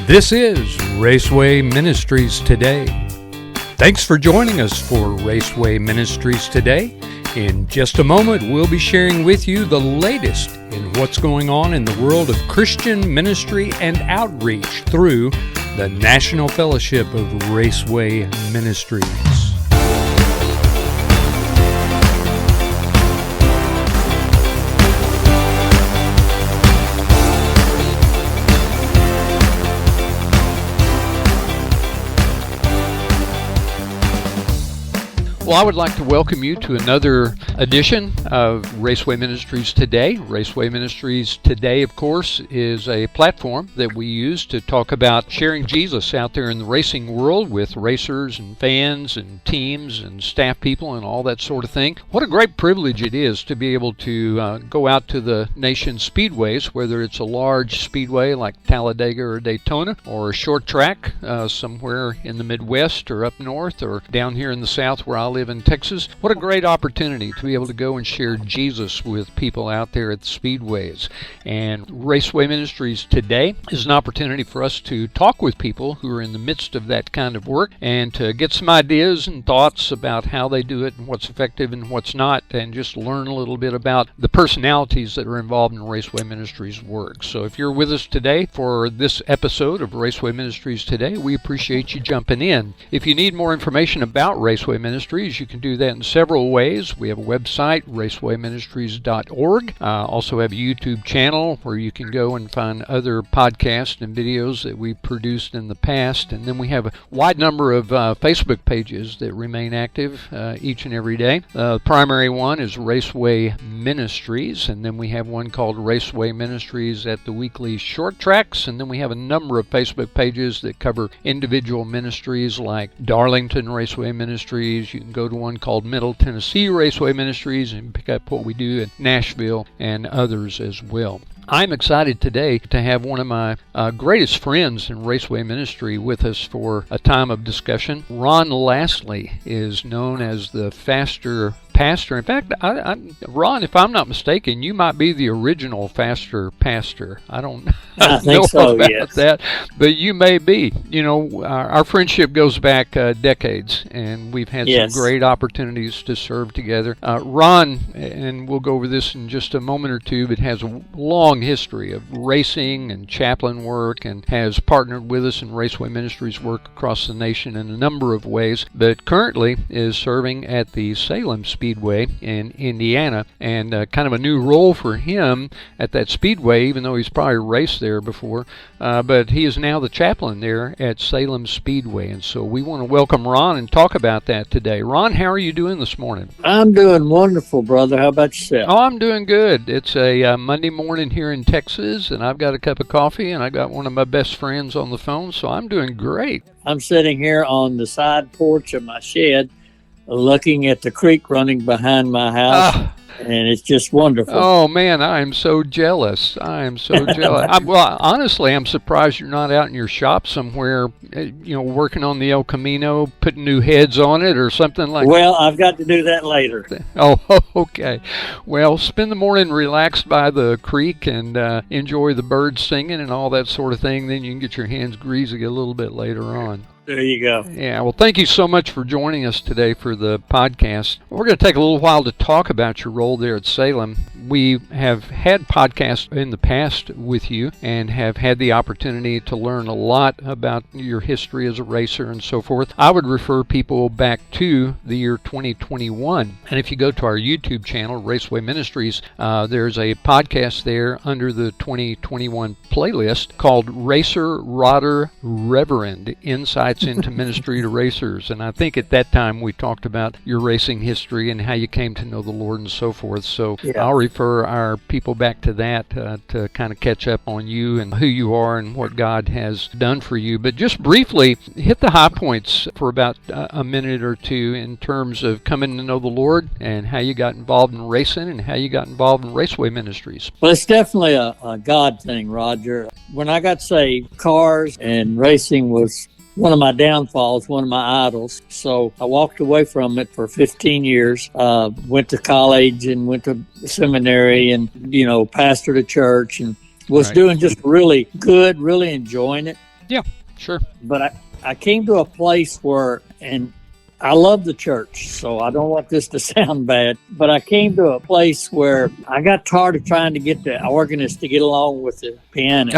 This is Raceway Ministries Today. Thanks for joining us for Raceway Ministries Today. In just a moment, we'll be sharing with you the latest in what's going on in the world of Christian ministry and outreach through the National Fellowship of Raceway Ministries. Well, I would like to welcome you to another edition of Raceway Ministries Today. Raceway Ministries Today, of course, is a platform that we use to talk about sharing Jesus out there in the racing world with racers and fans and teams and staff people and all that sort of thing. What a great privilege it is to be able to go out to the nation's speedways, whether it's a large speedway like Talladega or Daytona, or a short track somewhere in the Midwest or up north or down here in the South where I live in Texas. What a great opportunity to be able to go and share Jesus with people out there at the speedways. And Raceway Ministries Today is an opportunity for us to talk with people who are in the midst of that kind of work and to get some ideas and thoughts about how they do it and what's effective and what's not, and just learn a little bit about the personalities that are involved in Raceway Ministries work. So if you're with us today for this episode of Raceway Ministries Today, we appreciate you jumping in. If you need more information about Raceway Ministries, you can do that in several ways. We have a website, racewayministries.org. Also have a YouTube channel where you can go and find other podcasts and videos that we've produced in the past. And then we have a wide number of Facebook pages that remain active each and every day. The primary one is Raceway Ministries, and then we have one called Raceway Ministries at the weekly short tracks. And then we have a number of Facebook pages that cover individual ministries like Darlington Raceway Ministries. You can go to one called Middle Tennessee Raceway Ministries and pick up what we do in Nashville and others as well. I'm excited today to have one of my greatest friends in Raceway Ministry with us for a time of discussion. Ron Lasley is known as the Faster Pastor. In fact, Ron, if I'm not mistaken, you might be the original Faster Pastor. I don't know about that, but you may be. You know, our friendship goes back decades, and we've had some great opportunities to serve together. Ron, and we'll go over this in just a moment or two, but has a long history of racing and chaplain work and has partnered with us in Raceway Ministries work across the nation in a number of ways, but currently is serving at the Salem Speedway in Indiana, and kind of a new role for him at that speedway, even though he's probably raced there before, but he is now the chaplain there at Salem Speedway. And so we want to welcome Ron and talk about that today. Ron, how are you doing this morning? I'm doing wonderful, brother. How about yourself? Oh, I'm doing good. It's a Monday morning here in Texas, and I've got a cup of coffee, and I got one of my best friends on the phone, so I'm doing great. I'm sitting here on the side porch of my shed, looking at the creek running behind my house, and it's just wonderful. Oh, man, I am so jealous. Well, honestly, I'm surprised you're not out in your shop somewhere, working on the El Camino, putting new heads on it or something like that. Well, I've got to do that later. Oh, okay. Well, spend the morning relaxed by the creek and enjoy the birds singing and all that sort of thing. Then you can get your hands greasy a little bit later on. There you go. Yeah, well, thank you so much for joining us today for the podcast. We're going to take a little while to talk about your role there at Salem. We have had podcasts in the past with you and have had the opportunity to learn a lot about your history as a racer and so forth. I would refer people back to the year 2021. And if you go to our YouTube channel, Raceway Ministries, there's a podcast there under the 2021 playlist called Racer Rodder Reverend Insights into Ministry to Racers. And I think at that time we talked about your racing history and how you came to know the Lord and so forth. So I'll refer our people back to that to kind of catch up on you and who you are and what God has done for you. But just briefly, hit the high points for about a minute or two in terms of coming to know the Lord and how you got involved in racing and how you got involved in Raceway Ministries. Well, it's definitely a God thing, Roger. When I got saved, cars and racing was one of my downfalls, one of my idols. So I walked away from it for 15 years, went to college and went to seminary and, pastored a church and was doing just really good, really enjoying it. Yeah, sure. But I came to a place where, and I love the church, so I don't want this to sound bad, but I came to a place where I got tired of trying to get the organist to get along with the piano.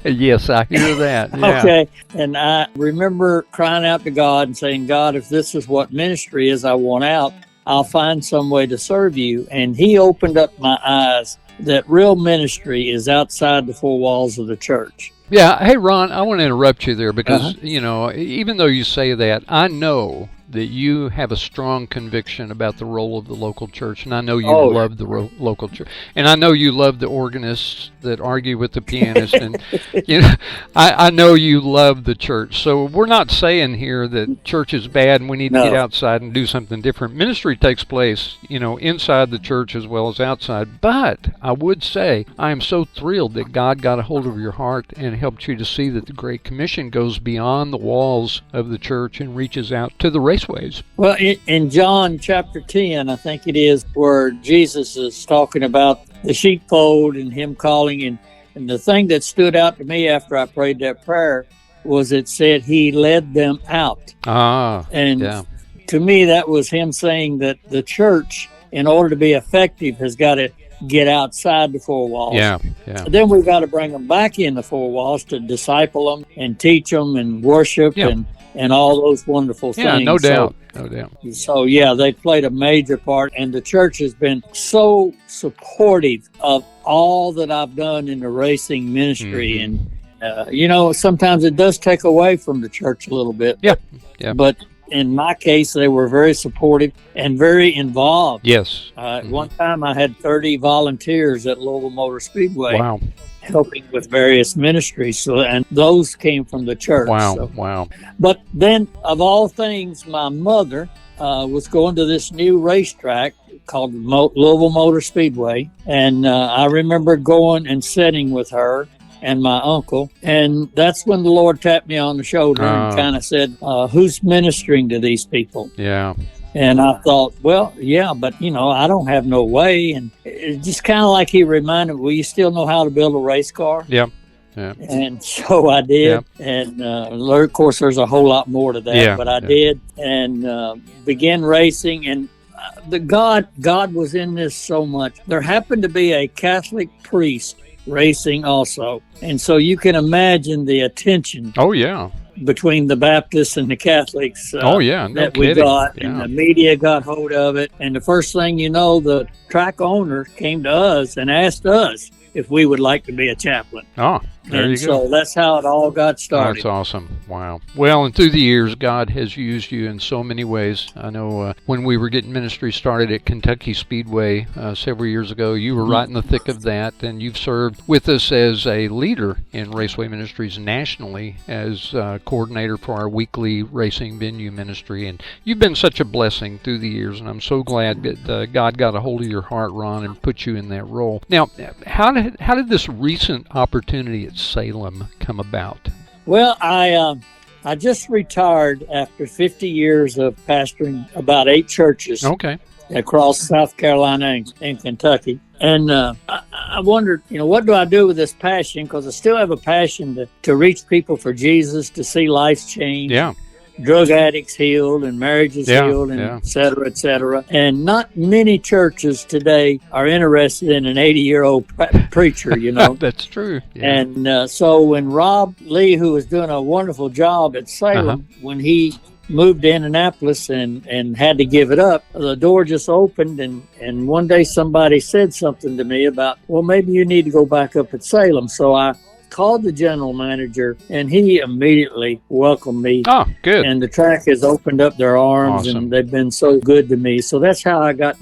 Yes, I hear that. Yeah. Okay. And I remember crying out to God and saying, God, if this is what ministry is I want out, I'll find some way to serve you. And he opened up my eyes that real ministry is outside the four walls of the church. Yeah. Hey, Ron, I want to interrupt you there because, you know, even though you say that, I know that you have a strong conviction about the role of the local church, and I know you love the local church, and I know you love the organists that argue with the pianist, and you know, I know you love the church. So we're not saying here that church is bad and we need to get outside and do something different. Ministry takes place, you know, inside the church as well as outside. But I would say I am so thrilled that God got a hold of your heart and helped you to see that the Great Commission goes beyond the walls of the church and reaches out to the raceways. Well, in John chapter 10, I think it is, where Jesus is talking about the sheepfold and him calling. And the thing that stood out to me after I prayed that prayer was it said he led them out. And to me, that was him saying that the church, in order to be effective, has got to get outside the four walls. Yeah. Then we've got to bring them back in the four walls to disciple them and teach them and worship and all those wonderful things. Yeah, no doubt. So, yeah, they played a major part, and the church has been so supportive of all that I've done in the racing ministry. And, you know, sometimes it does take away from the church a little bit. Yeah. But in my case, they were very supportive and very involved. Yes. At one time, I had 30 volunteers at Salem Motor Speedway. Wow. Helping with various ministries, and those came from the church. Wow. But then, of all things, my mother was going to this new racetrack called Louisville Motor Speedway, and I remember going and sitting with her and my uncle, and that's when the Lord tapped me on the shoulder and kind of said, who's ministering to these people? Yeah. And I thought, well, yeah, but, you know, I don't have no way. And it's just kind of like he reminded me, well, you still know how to build a race car? Yeah. And so I did. And, of course, there's a whole lot more to that. But I did and began racing. And God was in this so much. There happened to be a Catholic priest racing also. And so you can imagine the attention. Oh, yeah. Between the Baptists and the Catholics that we got, and the media got hold of it. And the first thing you know, the track owner came to us and asked us if we would like to be a chaplain. Oh, there you go. So that's how it all got started. That's awesome. Wow. Well, and through the years, God has used you in so many ways. I know when we were getting ministry started at Kentucky Speedway several years ago, you were right in the thick of that, and you've served with us as a leader in Raceway Ministries nationally as coordinator for our weekly racing venue ministry. And you've been such a blessing through the years, and I'm so glad that God got a hold of your heart, Ron, and put you in that role. Now, how did this recent opportunity at Salem come about? Well, I just retired after 50 years of pastoring about 8 churches across South Carolina and Kentucky. And I wondered, you know, what do I do with this passion? Because I still have a passion to reach people for Jesus, to see lives change. Yeah. Drug addicts healed and marriages healed, and et cetera, et cetera. And not many churches today are interested in an 80-year-old preacher, you know. That's true. Yeah. And so when Rob Lee, who was doing a wonderful job at Salem, when he moved to Indianapolis and had to give it up, the door just opened, and one day somebody said something to me about, well, maybe you need to go back up at Salem. So I called the general manager, and he immediately welcomed me. Oh, good. And the track has opened up their arms, and they've been so good to me. So that's how I got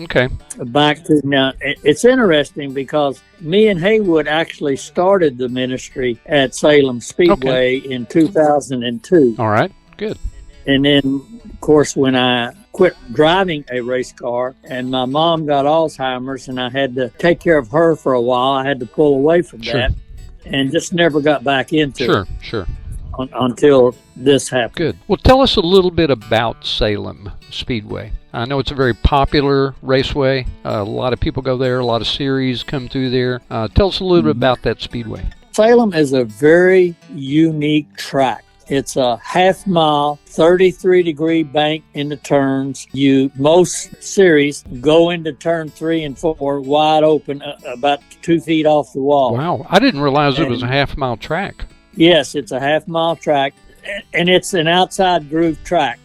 back to now. It's interesting because me and Haywood actually started the ministry at Salem Speedway in 2002. All right, good. And then, of course, when I quit driving a race car and my mom got Alzheimer's and I had to take care of her for a while, I had to pull away from that. And just never got back into it until this happened. Good. Well, tell us a little bit about Salem Speedway. I know it's a very popular raceway. A lot of people go there. A lot of series come through there. Tell us a little bit about that speedway. Salem is a very unique track. It's a half mile, 33-degree bank in the turns. Most series go into turn 3 and 4 wide open, about 2 feet off the wall. Wow. I didn't realize it was a half-mile track. Yes, it's a half-mile track, and it's an outside groove track.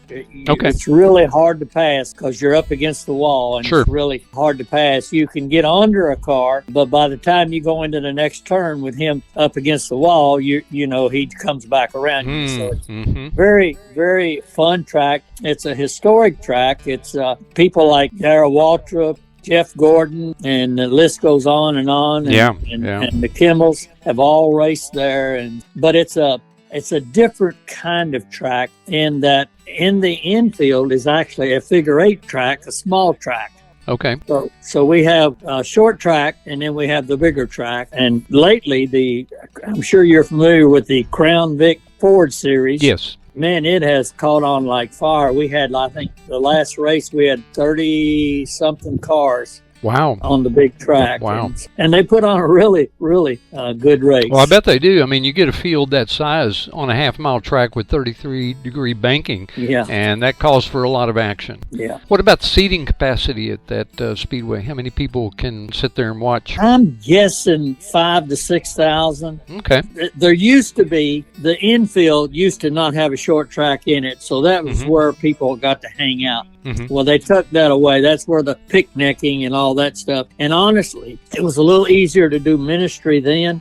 Okay. It's really hard to pass because you're up against the wall, and Sure. It's really hard to pass. You can get under a car, but by the time you go into the next turn with him up against the wall, you know he comes back around you. So it's very, very fun track. It's a historic track. It's people like Darrell Waltrip, Jeff Gordon, and the list goes on and on. And the Kimmels have all raced there. But it's a different kind of track in that in the infield is actually a figure-8 track, a small track. Okay. So we have a short track, and then we have the bigger track. And lately, I'm sure you're familiar with the Crown Vic Ford Series. Yes. Man, it has caught on like fire. We had, I think, the last race, we had 30-something cars. Wow. On the big track. Wow. And they put on a really, really good race. Well, I bet they do. I mean, you get a field that size on a half-mile track with 33-degree banking. Yeah. And that calls for a lot of action. Yeah. What about the seating capacity at that speedway? How many people can sit there and watch? I'm guessing 5,000 to 6,000. Okay. There used to be, the infield used to not have a short track in it, so that was where people got to hang out. Well, they took that away. That's where the picnicking and all that stuff. And honestly, it was a little easier to do ministry then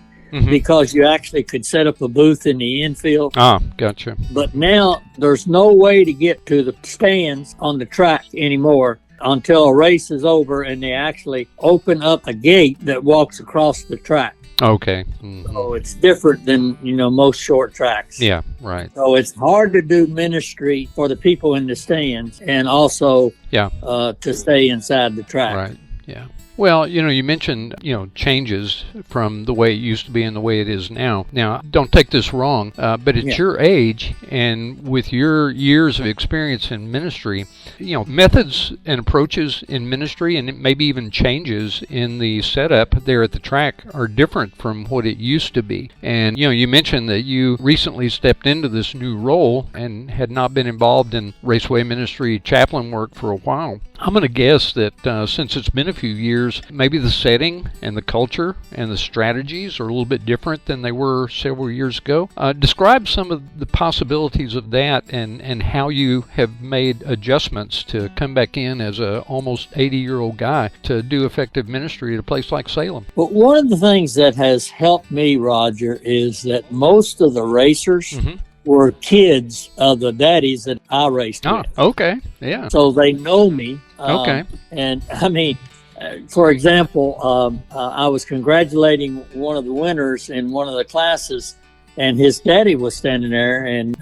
because you actually could set up a booth in the infield. Ah, gotcha. But now there's no way to get to the stands on the track anymore until a race is over and they actually open up a gate that walks across the track. Okay. So it's different than, most short tracks. Yeah, right. So it's hard to do ministry for the people in the stands and also to stay inside the track. Right, yeah. Well, you mentioned, changes from the way it used to be and the way it is now. Now, don't take this wrong, but at your age and with your years of experience in ministry, methods and approaches in ministry and maybe even changes in the setup there at the track are different from what it used to be. And, you mentioned that you recently stepped into this new role and had not been involved in Raceway Ministry chaplain work for a while. I'm going to guess that since it's been a few years, maybe the setting and the culture and the strategies are a little bit different than they were several years ago. Describe some of the possibilities of that and how you have made adjustments to come back in as a almost 80-year-old guy to do effective ministry at a place like Salem. Well, one of the things that has helped me, Roger, is that most of the racers were kids of the daddies that I raced with. Okay, yeah. So they know me. Okay. And I mean, for example, I was congratulating one of the winners in one of the classes, and his daddy was standing there, and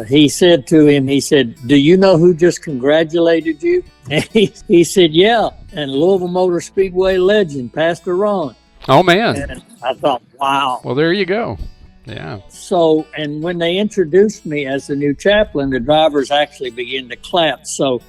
he said to him, "Do you know who just congratulated you?" And he said, "Yeah, and Louisville Motor Speedway legend, Pastor Ron." Oh, man. And I thought, wow. Well, there you go. Yeah. So, and when they introduced me as the new chaplain, the drivers actually began to clap. So,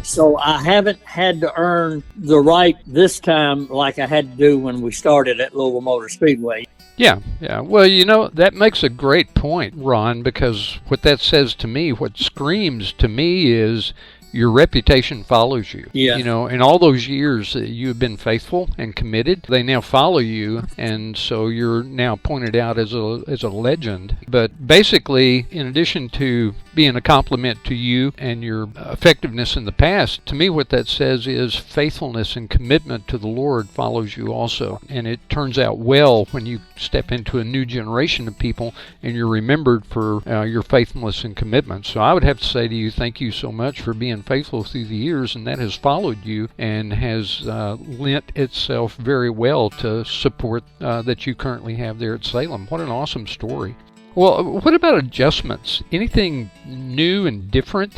So I haven't had to earn the right this time like I had to do when we started at Louisville Motor Speedway. Yeah. Well, that makes a great point, Ron, because what that says to me, what screams to me is your reputation follows you. Yeah. In all those years that you have been faithful and committed, they now follow you, and so you're now pointed out as a legend. But basically, in addition to being a compliment to you and your effectiveness in the past, to me what that says is faithfulness and commitment to the Lord follows you also. And it turns out well when you step into a new generation of people and you're remembered for your faithfulness and commitment. So I would have to say to you, thank you so much for being faithful through the years, and that has followed you and has lent itself very well to support that you currently have there at Salem. What an awesome story. Well, what about adjustments? Anything new and different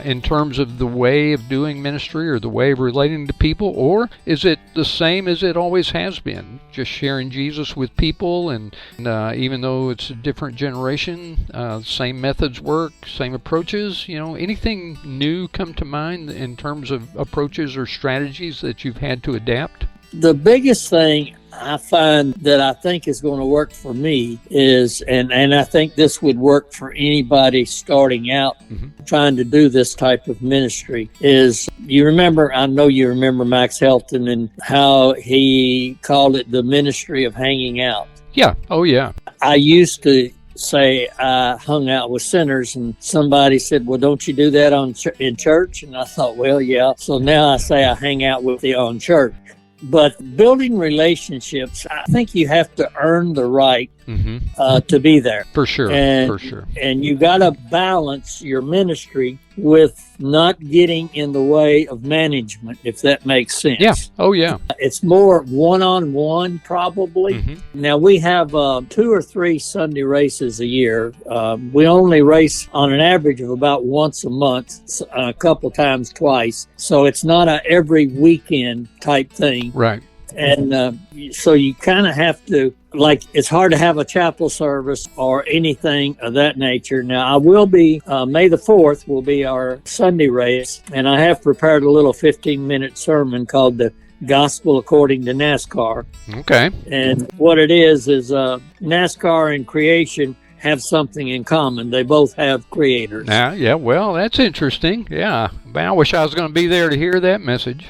in terms of the way of doing ministry or the way of relating to people? Or is it the same as it always has been? Just sharing Jesus with people, and even though it's a different generation, same methods work, same approaches? Anything new come to mind in terms of approaches or strategies that you've had to adapt? The biggest thing I find that I think is going to work for me is, and I think this would work for anybody starting out trying to do this type of ministry, is I know you remember Max Helton and how he called it the ministry of hanging out. Yeah. Oh, yeah. I used to say I hung out with sinners, and somebody said, well, don't you do that in church? And I thought, well, yeah. So now I say I hang out with you on church. But building relationships, I think you have to earn the right to be there. For sure. And you got to balance your ministry with not getting in the way of management, if that makes sense. Yeah. Oh, yeah. It's more one-on-one, probably. Now, we have 2 or 3 Sunday races a year. We only race on an average of about once a month, a couple times twice. So it's not a every weekend type thing. Right. And so you kind of have to, it's hard to have a chapel service or anything of that nature. Now, I will be, May the 4th will be our Sunday race, and I have prepared a little 15-minute sermon called The Gospel According to NASCAR. Okay. And what it is NASCAR and creation have something in common. They both have creators. Yeah, well, that's interesting. Yeah. I wish I was going to be there to hear that message.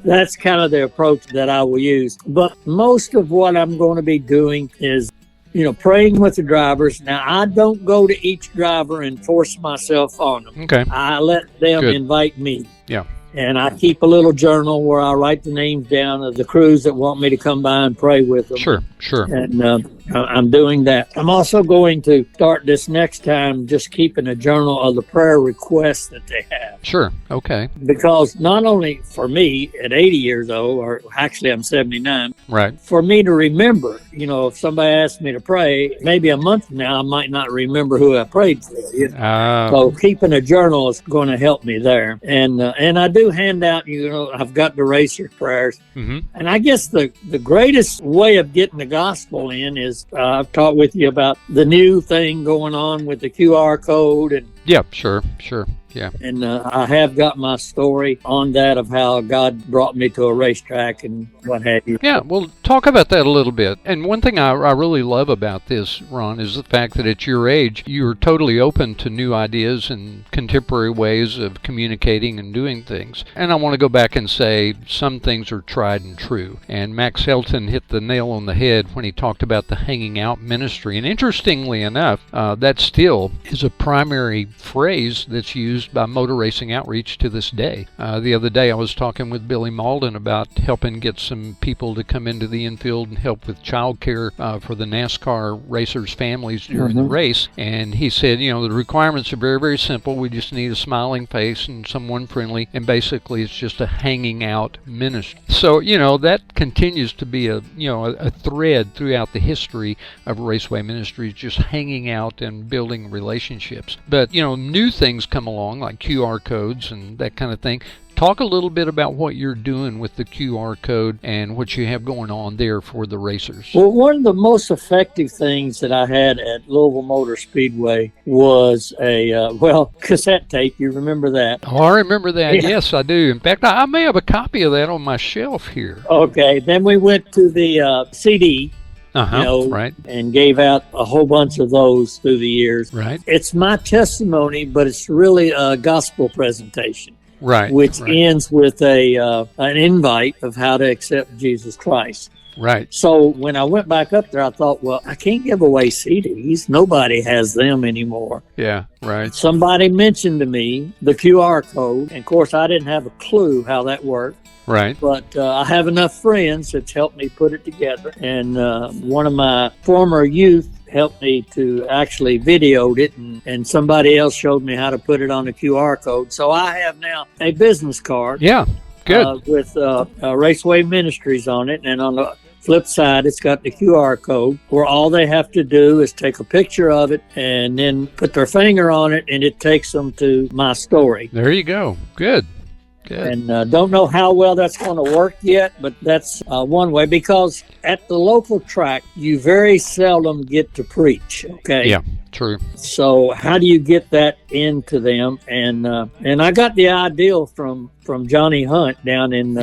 That's kind of the approach that I will use. But most of what I'm going to be doing is, praying with the drivers. Now, I don't go to each driver and force myself on them. Okay. I let them invite me. Yeah. And I keep a little journal where I write the names down of the crews that want me to come by and pray with them. Sure. And I'm doing that. I'm also going to start this next time just keeping a journal of the prayer requests that they have. Sure. Okay. Because not only for me at 80 years old, or actually I'm 79, right, for me to remember, if somebody asked me to pray, maybe a month from now I might not remember who I prayed for. So keeping a journal is going to help me there. And I do hand out, I've got the racer prayers. And I guess the greatest way of getting the gospel in is I've talked with you about the new thing going on with the QR code. And yeah, sure. Yeah. And I have got my story on that of how God brought me to a racetrack and what have you. Yeah, well, talk about that a little bit. And one thing I really love about this, Ron, is the fact that at your age, you're totally open to new ideas and contemporary ways of communicating and doing things. And I want to go back and say some things are tried and true. And Max Helton hit the nail on the head when he talked about the hanging out ministry. And interestingly enough, that still is a primary phrase that's used by motor racing outreach to this day. The other day I was talking with Billy Malden about helping get some people to come into the infield and help with child care for the NASCAR racers' families during the race. And he said, the requirements are very, very simple. We just need a smiling face and someone friendly. And basically it's just a hanging out ministry. So, that continues to be a thread throughout the history of Raceway Ministries, just hanging out and building relationships. But, new things come along like QR codes and that kind of thing. Talk a little bit about what you're doing with the QR code and what you have going on there for the racers. Well, one of the most effective things that I had at Louisville Motor Speedway was a, cassette tape. You remember that? Oh, I remember that. Yeah. Yes, I do. In fact, I may have a copy of that on my shelf here. Okay. Then we went to the CD. Right. And gave out a whole bunch of those through the years. Right. It's my testimony, but it's really a gospel presentation. Right. Which ends with an invite of how to accept Jesus Christ. Right. So when I went back up there, I thought, well, I can't give away CDs. Nobody has them anymore. Yeah, right. Somebody mentioned to me the QR code. And of course, I didn't have a clue how that worked. Right. But I have enough friends that's helped me put it together. And one of my former youth helped me to actually videoed it, and somebody else showed me how to put it on the QR code. So I have now a business card. Yeah, good. With Raceway Ministries on it. And on the flip side, it's got the QR code where all they have to do is take a picture of it and then put their finger on it, and it takes them to my story. There you go. Good. Good. And don't know how well that's going to work yet, but that's one way, because at the local track, you very seldom get to preach, okay? Yeah, true. So how do you get that into them? And I got the idea from Johnny Hunt down in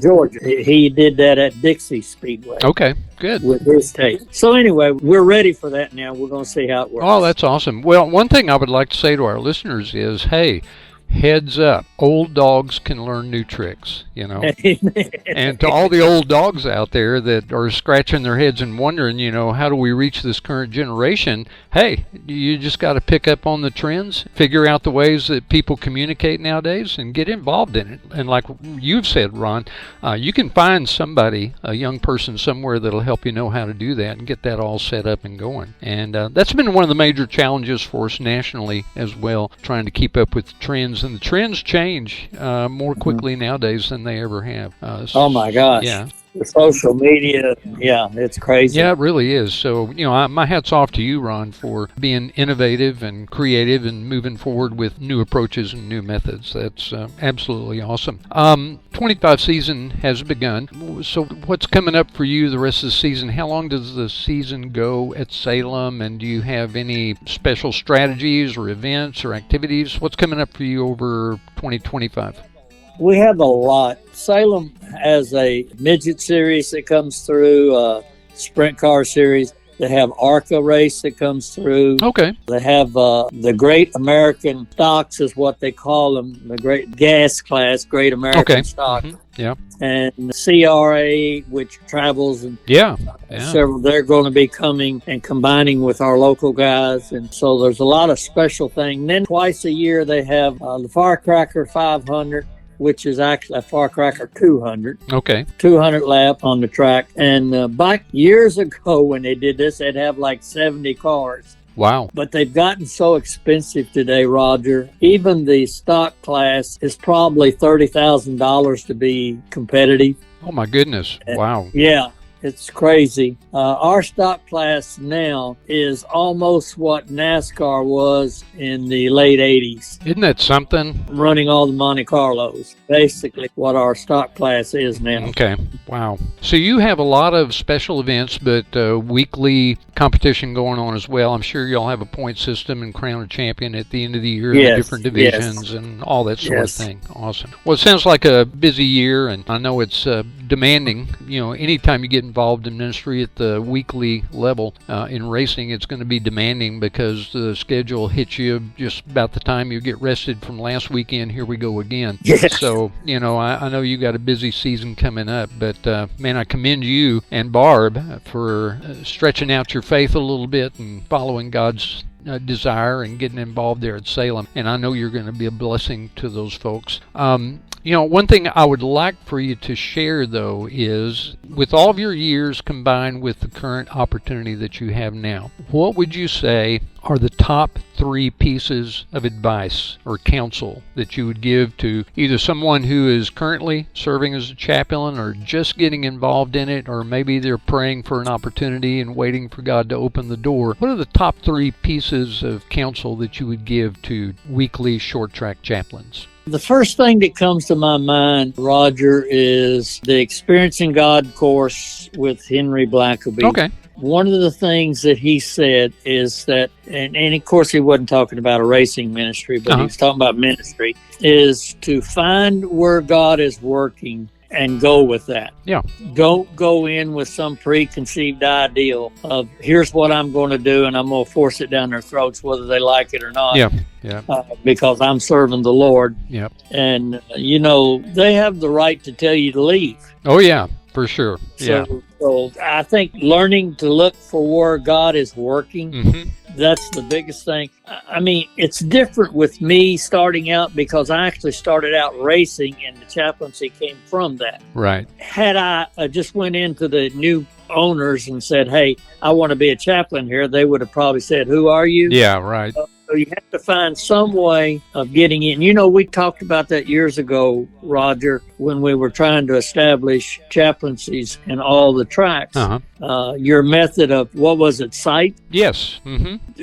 Georgia. He did that at Dixie Speedway. Okay, good. With his tape. So anyway, we're ready for that now. We're going to see how it works. Oh, that's awesome. Well, one thing I would like to say to our listeners is, hey, heads up, old dogs can learn new tricks, you know. And to all the old dogs out there that are scratching their heads and wondering, you know, how do we reach this current generation? Hey, you just got to pick up on the trends, figure out the ways that people communicate nowadays, and get involved in it. And like you've said, Ron, you can find somebody, a young person somewhere, that'll help you know how to do that and get that all set up and going. And that's been one of the major challenges for us nationally as well, trying to keep up with the trends. And the trends change more quickly nowadays than they ever have. Oh my gosh. Yeah. The social media, yeah, it's crazy. Yeah, it really is. So, you know, my hat's off to you, Ron, for being innovative and creative and moving forward with new approaches and new methods. That's absolutely awesome. 25 season has begun. So what's coming up for you the rest of the season? How long does the season go at Salem? And do you have any special strategies or events or activities? What's coming up for you over 2025? We have a lot. Salem has a midget series that comes through, a sprint car series. They have ARCA race that comes through. Okay. They have the Great American Stocks is what they call them, the Great Gas Class, Great American Stock. Mm-hmm. Yeah. And the CRA, which travels and several, they're going to be coming and combining with our local guys. And so there's a lot of special things. And then twice a year they have the Firecracker 500, which is actually a Firecracker 200. Okay. 200 lap on the track. And back years ago when they did this, they'd have like 70 cars. Wow. But they've gotten so expensive today, Roger. Even the stock class is probably $30,000 to be competitive. Oh, my goodness. Wow. Yeah. It's crazy. Our stock class now is almost what NASCAR was in the late 80s. Isn't that something? Running all the Monte Carlos. Basically what our stock class is now. Okay. Wow. So you have a lot of special events, but weekly competition going on as well. I'm sure y'all have a point system and crown a champion at the end of the year, the different divisions and all that sort of thing. Awesome. Well, it sounds like a busy year, and I know it's demanding. You know, anytime you get involved in ministry at the weekly level in racing, it's going to be demanding because the schedule hits you just about the time you get rested from last weekend. Here we go again. Yes. So, you know, I know you got a busy season coming up, but man, I commend you and Barb for stretching out your faith a little bit and following God's desire and getting involved there at Salem. And I know you're going to be a blessing to those folks. You know, one thing I would like for you to share, though, is with all of your years combined with the current opportunity that you have now, what would you say are the top 3 pieces of advice or counsel that you would give to either someone who is currently serving as a chaplain or just getting involved in it, or maybe they're praying for an opportunity and waiting for God to open the door? What are the top 3 pieces of counsel that you would give to weekly short track chaplains? The first thing that comes to my mind, Roger, is the Experiencing God course with Henry Blackaby. Okay. One of the things that he said is that, and of course he wasn't talking about a racing ministry, but he was talking about ministry, is to find where God is working and go with that. Yeah. Don't go in with some preconceived ideal of here's what I'm going to do and I'm going to force it down their throats whether they like it or not. Yeah. Because I'm serving the Lord. Yep. And, you know, they have the right to tell you to leave. Oh, yeah, for sure. Yeah. So I think learning to look for where God is working, that's the biggest thing. I mean, it's different with me starting out because I actually started out racing and the chaplaincy came from that. Right. Had I just went into the new owners and said, hey, I want to be a chaplain here, they would have probably said, who are you? Yeah, right. So you have to find some way of getting in. You know, we talked about that years ago, Roger, when we were trying to establish chaplaincies in all the tracks. Your method of, what was it, sight? Yes.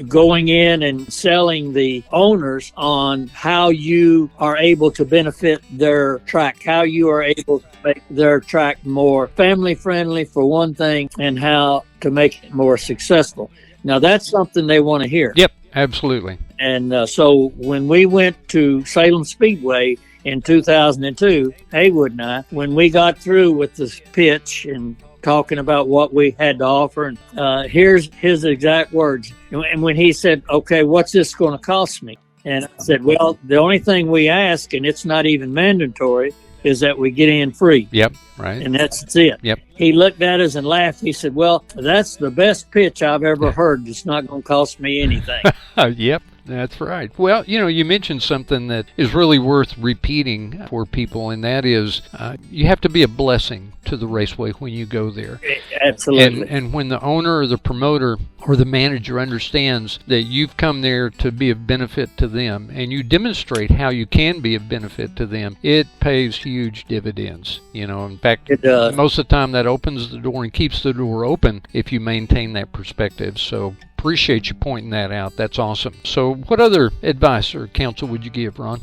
Going in and selling the owners on how you are able to benefit their track, how you are able to make their track more family friendly for one thing, and how to make it more successful. Now, that's something they want to hear. Yep, absolutely. And so when we went to Salem Speedway in 2002, Haywood and I, when we got through with this pitch and talking about what we had to offer, and here's his exact words. And when he said, okay, what's this going to cost me? And I said, well, the only thing we ask, and it's not even mandatory, is that we get in free. Yep, right. And that's it. Yep. He looked at us and laughed. He said, well, that's the best pitch I've ever heard. It's not going to cost me anything. Yep. That's right. Well, you know, you mentioned something that is really worth repeating for people, and that is you have to be a blessing to the raceway when you go there. Absolutely. And when the owner or the promoter or the manager understands that you've come there to be of benefit to them, and you demonstrate how you can be of benefit to them, it pays huge dividends. You know, in fact, it does. Most of the time that opens the door and keeps the door open if you maintain that perspective. So appreciate you pointing that out. That's awesome. So what other advice or counsel would you give, Ron?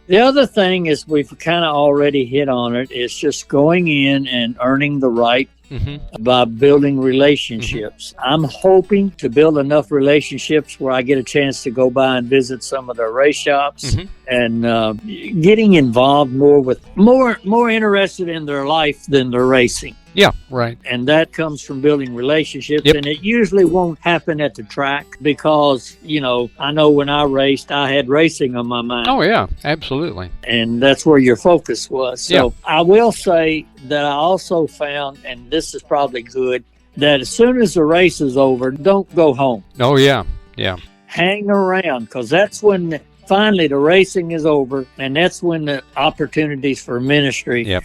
The other thing is, we've kind of already hit on it, is just going in and earning the right by building relationships. I'm hoping to build enough relationships where I get a chance to go by and visit some of their race shops and getting involved more with, more interested in their life than their racing. Yeah, right. And that comes from building relationships. Yep. And it usually won't happen at the track because, you know, I know when I raced, I had racing on my mind. Oh, yeah, absolutely. And that's where your focus was. So Yeah. I will say that I also found, and this is probably good, that as soon as the race is over, don't go home. Oh, yeah, yeah. Hang around, because that's when finally the racing is over, and that's when the opportunities for ministry Yep.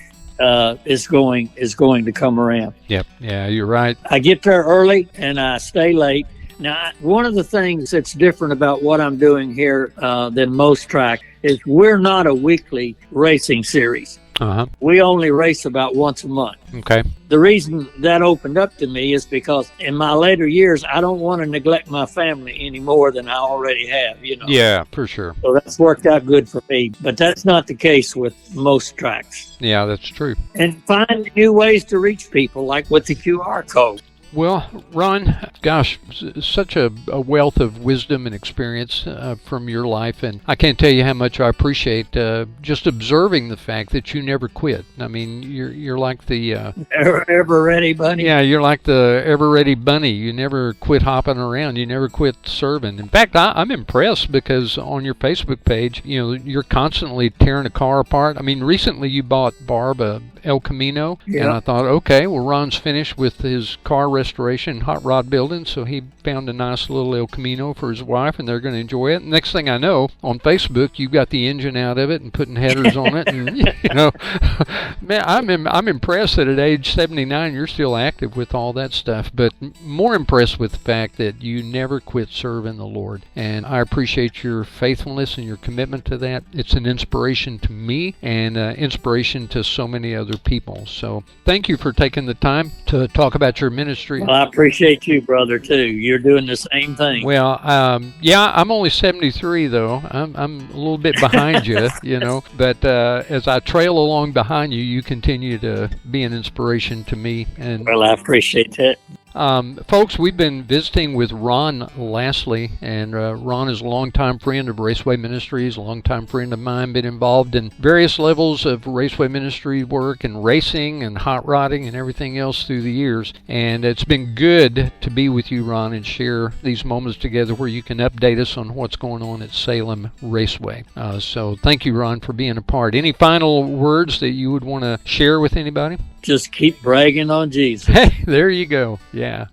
is going to come around. Yep. Yeah, you're right. I get there early and I stay late. Now, one of the things that's different about what I'm doing here than most tracks is we're not a weekly racing series. We only race about once a month. Okay. The reason that opened up to me is because in my later years, I don't want to neglect my family any more than I already have, you know. Yeah, for sure. So that's worked out good for me. But that's not the case with most tracks. Yeah, that's true. And find new ways to reach people, like with the QR code. Well, Ron, gosh, such a wealth of wisdom and experience from your life, and I can't tell you how much I appreciate just observing the fact that you never quit. I mean, you're like the ever ready bunny. Yeah, you're like the ever ready bunny. You never quit hopping around. You never quit serving. In fact, I'm impressed because on your Facebook page, you know, you're constantly tearing a car apart. I mean, recently you bought Barb a El Camino, and I thought, okay, well, Ron's finished with his car restoration hot rod building, so he found a nice little El Camino for his wife, and they're going to enjoy it. Next thing I know, on Facebook, you got the engine out of it and putting headers on it, and you know, man, I'm impressed that at age 79 you're still active with all that stuff. But more impressed with the fact that you never quit serving the Lord, and I appreciate your faithfulness and your commitment to that. It's an inspiration to me and inspiration to so many other people. So thank you for taking the time to talk about your ministry. Well, I appreciate you, brother, too. You're doing the same thing. Well, yeah, I'm only 73 though. I'm a little bit behind you, you know. But as I trail along behind you, you continue to be an inspiration to me. And well, I appreciate that. Folks, we've been visiting with Ron Lasley, and Ron is a longtime friend of Raceway Ministries, a longtime friend of mine, been involved in various levels of Raceway Ministry work and racing and hot rodding and everything else through the years. And it's been good to be with you, Ron, and share these moments together where you can update us on what's going on at Salem Raceway. So thank you, Ron, for being a part. Any final words that you would want to share with anybody? just keep bragging on Jesus. Hey, there you go. Yeah.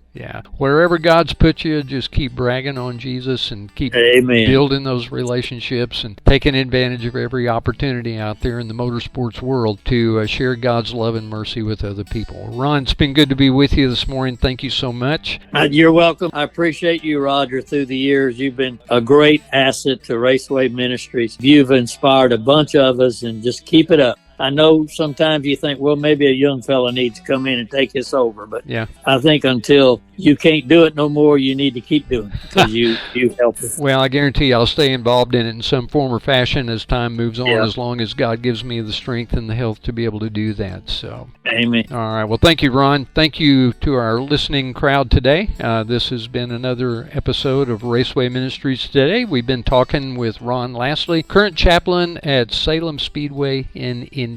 Wherever God's put you, just keep bragging on Jesus and keep Amen. building those relationships and taking advantage of every opportunity out there in the motorsports world to share God's love and mercy with other people. Ron, it's been good to be with you this morning. Thank you so much. You're welcome. I appreciate you, Roger, through the years. You've been a great asset to Raceway Ministries. You've inspired a bunch of us, and just keep it up. I know sometimes you think, well, maybe a young fella needs to come in and take this over. But yeah, I think until you can't do it no more, you need to keep doing it because you help us. Well, I guarantee I'll stay involved in it in some form or fashion as time moves on, Yeah. as long as God gives me the strength and the health to be able to do that. So, Amen. all right. Well, thank you, Ron. Thank you to our listening crowd today. This has been another episode of Raceway Ministries Today. We've been talking with Ron Lasley, current chaplain at Salem Speedway in Indiana.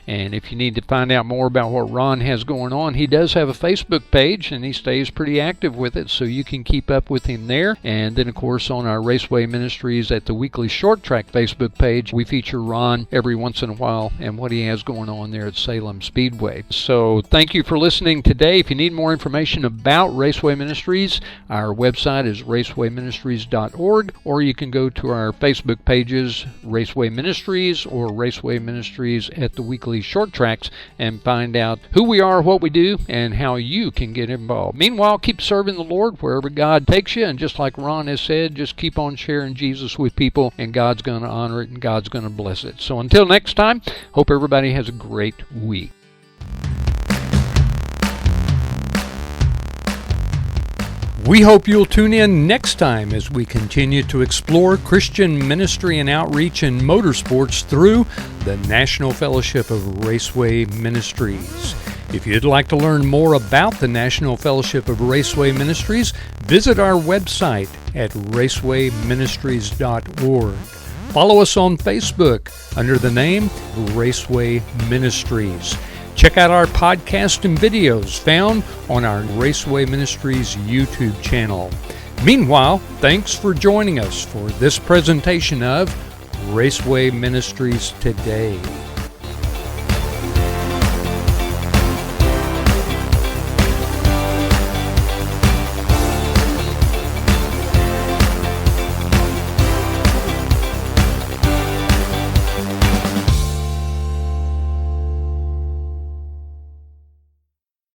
And if you need to find out more about what Ron has going on, he does have a Facebook page, and he stays pretty active with it, so you can keep up with him there. And then, of course, on our Raceway Ministries at the Weekly Short Track Facebook page, we feature Ron every once in a while and what he has going on there at Salem Speedway. So thank you for listening today. If you need more information about Raceway Ministries, our website is racewayministries.org, or you can go to our Facebook pages, Raceway Ministries or Raceway Ministries at the Weekly Short Tracks, and find out who we are, what we do, and how you can get involved. Meanwhile, keep serving the Lord wherever God takes you, and just like Ron has said, just keep on sharing Jesus with people, and God's going to honor it, and God's going to bless it. So until next time, hope everybody has a great week. We hope you'll tune in next time as we continue to explore Christian ministry and outreach in motorsports through the National Fellowship of Raceway Ministries. If you'd like to learn more about the National Fellowship of Raceway Ministries, visit our website at racewayministries.org. Follow us on Facebook under the name Raceway Ministries. Check out our podcast and videos found on our Raceway Ministries YouTube channel. Meanwhile, thanks for joining us for this presentation of Raceway Ministries Today.